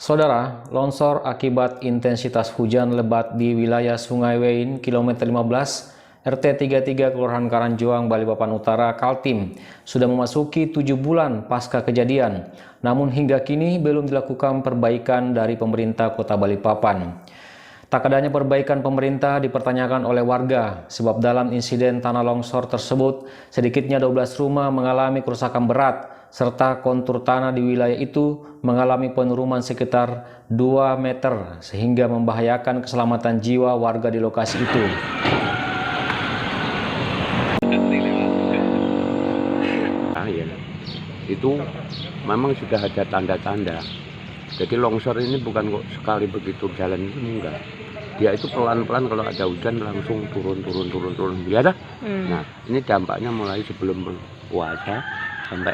Saudara, longsor akibat intensitas hujan lebat di wilayah Sungai Wein, kilometer 15, RT 33 Kelurahan Karanjuang, Balikpapan Utara, Kaltim, sudah memasuki 7 bulan pasca kejadian. Namun hingga kini belum dilakukan perbaikan dari pemerintah Kota Balikpapan. Tak adanya perbaikan pemerintah dipertanyakan oleh warga, sebab dalam insiden tanah longsor tersebut, sedikitnya 12 rumah mengalami kerusakan berat, serta kontur tanah di wilayah itu mengalami penurunan sekitar 2 meter, sehingga membahayakan keselamatan jiwa warga di lokasi itu. Itu memang sudah ada tanda-tanda. Jadi longsor ini bukan kok sekali begitu jalan itu, enggak. Dia itu pelan-pelan, kalau ada hujan langsung turun. Ya dah. Nah, ini dampaknya mulai sebelum puasa sampai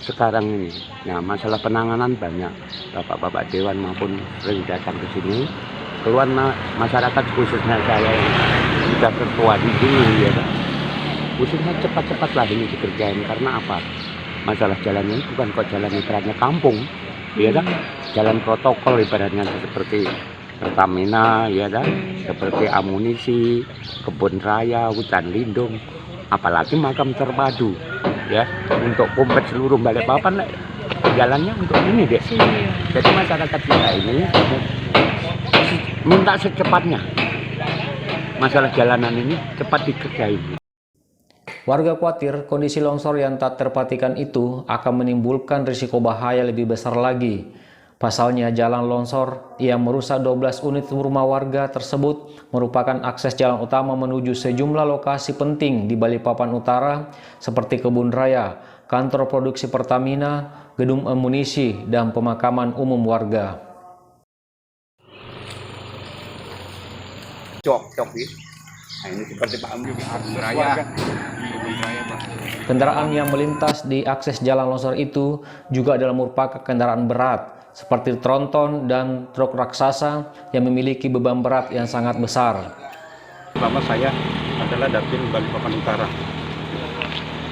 sekarang ini. Nah, masalah penanganan banyak. Bapak-bapak dewan maupun sering datang ke sini. Keluar masyarakat khususnya saya yang sudah tertua di sini, ya kan. Khususnya cepat-cepatlah ini dikerjain. Karena apa? Masalah jalan ini bukan kok jalan ibaratnya kampung, ya kan? Jalan protokol ibaratnya seperti Pertamina, ya kan? Seperti amunisi, kebun raya, hutan lindung, apalagi makam terpadu, ya, untuk kompleks seluruh Balikpapan jalannya untuk ini deh. Jadi masyarakat kita ini minta secepatnya masalah jalanan ini cepat dikerjain. Warga khawatir kondisi longsor yang tak terperhatikan itu akan menimbulkan risiko bahaya lebih besar lagi. Pasalnya, jalan longsor yang merusak 12 unit rumah warga tersebut merupakan akses jalan utama menuju sejumlah lokasi penting di Balikpapan Utara seperti kebun raya, kantor produksi Pertamina, gedung amunisi, dan pemakaman umum warga. Nah, ini seperti Pak Amri di akses warga. Kendaraan yang melintas di akses jalan longsor itu juga adalah merupakan kendaraan berat seperti tronton dan truk raksasa yang memiliki beban berat yang sangat besar. Pertama saya adalah Dapil Balikpapan Utara.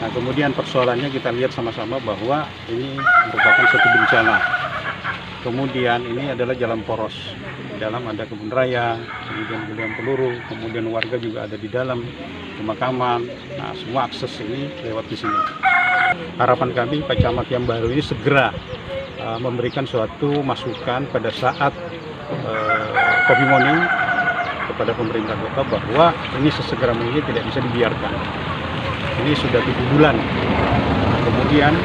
Nah, kemudian persoalannya kita lihat sama-sama bahwa ini merupakan suatu bencana. Kemudian ini adalah jalan poros. Di dalam ada kebun raya, kemudian gudang peluru, kemudian warga juga ada di dalam pemakaman. Nah, semua akses ini lewat di sini. Harapan kami Pak Camat yang baru ini segera memberikan suatu masukan pada saat coffee morning kepada pemerintah kota bahwa ini sesegera mungkin tidak bisa dibiarkan. Ini sudah 7 bulan. Kemudian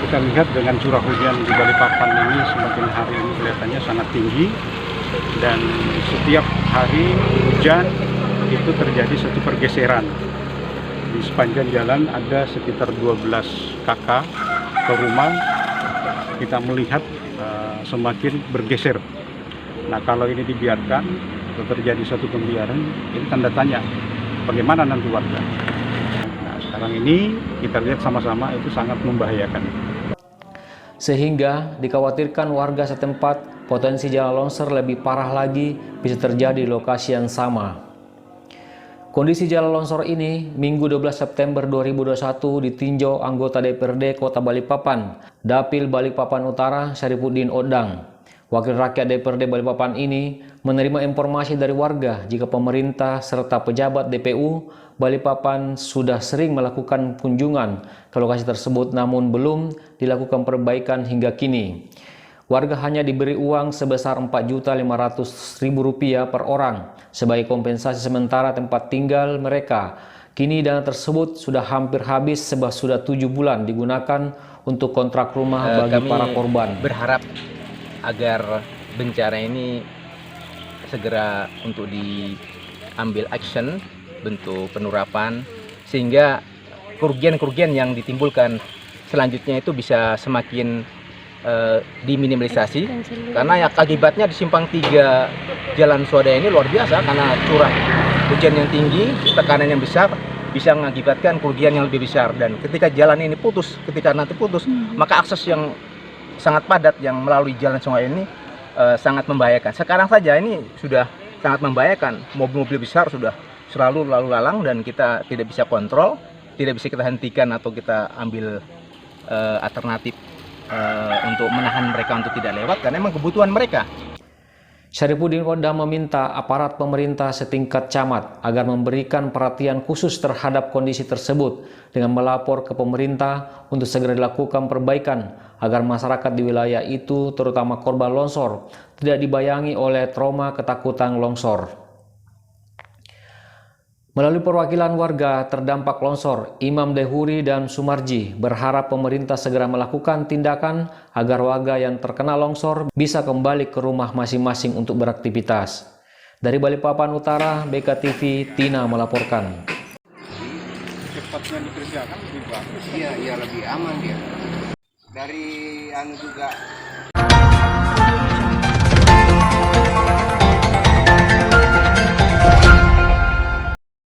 kita lihat dengan curah hujan di Balikpapan ini semakin hari ini kelihatannya sangat tinggi, dan setiap hari hujan itu terjadi satu pergeseran. Di sepanjang jalan ada sekitar 12 kakak ke rumah, kita melihat semakin bergeser. Nah, kalau ini dibiarkan atau terjadi satu pembiaran, ini tanda tanya bagaimana nanti warga. Nah, sekarang ini kita lihat sama-sama itu sangat membahayakan. Sehingga dikhawatirkan warga setempat potensi jalan longsor lebih parah lagi bisa terjadi di lokasi yang sama. Kondisi jalan longsor ini Minggu 12 September 2021 ditinjau anggota DPRD Kota Balikpapan, Dapil Balikpapan Utara Syarifuddin Odang. Wakil rakyat DPRD Balikpapan ini menerima informasi dari warga jika pemerintah serta pejabat DPU Balikpapan sudah sering melakukan kunjungan ke lokasi tersebut, namun belum dilakukan perbaikan hingga kini. Warga hanya diberi uang sebesar Rp4.500.000 per orang sebagai kompensasi sementara tempat tinggal mereka. Kini dana tersebut sudah hampir habis sebab sudah 7 bulan digunakan untuk kontrak rumah bagi para korban. Berharap agar bencana ini segera untuk diambil action, bentuk penerapan, sehingga kerugian-kerugian yang ditimbulkan selanjutnya itu bisa semakin diminimalisasi, karena ya akibatnya di simpang 3 Jalan Swadaya ini luar biasa karena curah hujan yang tinggi, tekanan yang besar bisa mengakibatkan kerugian yang lebih besar. Dan ketika jalan ini putus, ketika nanti putus, maka akses yang sangat padat yang melalui jalan sungai ini sangat membahayakan. Sekarang saja ini sudah sangat membahayakan, mobil-mobil besar sudah selalu lalu lalang dan kita tidak bisa kontrol, tidak bisa kita hentikan atau kita ambil alternatif untuk menahan mereka untuk tidak lewat karena memang kebutuhan mereka. Syarifuddin Odang meminta aparat pemerintah setingkat camat agar memberikan perhatian khusus terhadap kondisi tersebut dengan melapor ke pemerintah untuk segera dilakukan perbaikan agar masyarakat di wilayah itu, terutama korban longsor, tidak dibayangi oleh trauma ketakutan longsor. Melalui perwakilan warga terdampak longsor, Imam Dehuri dan Sumarji berharap pemerintah segera melakukan tindakan agar warga yang terkena longsor bisa kembali ke rumah masing-masing untuk beraktivitas. Dari Balikpapan Utara, BKTV, Tina melaporkan. Cepatnya dikerjakan lebih bagus. Iya, lebih aman dia. Dari juga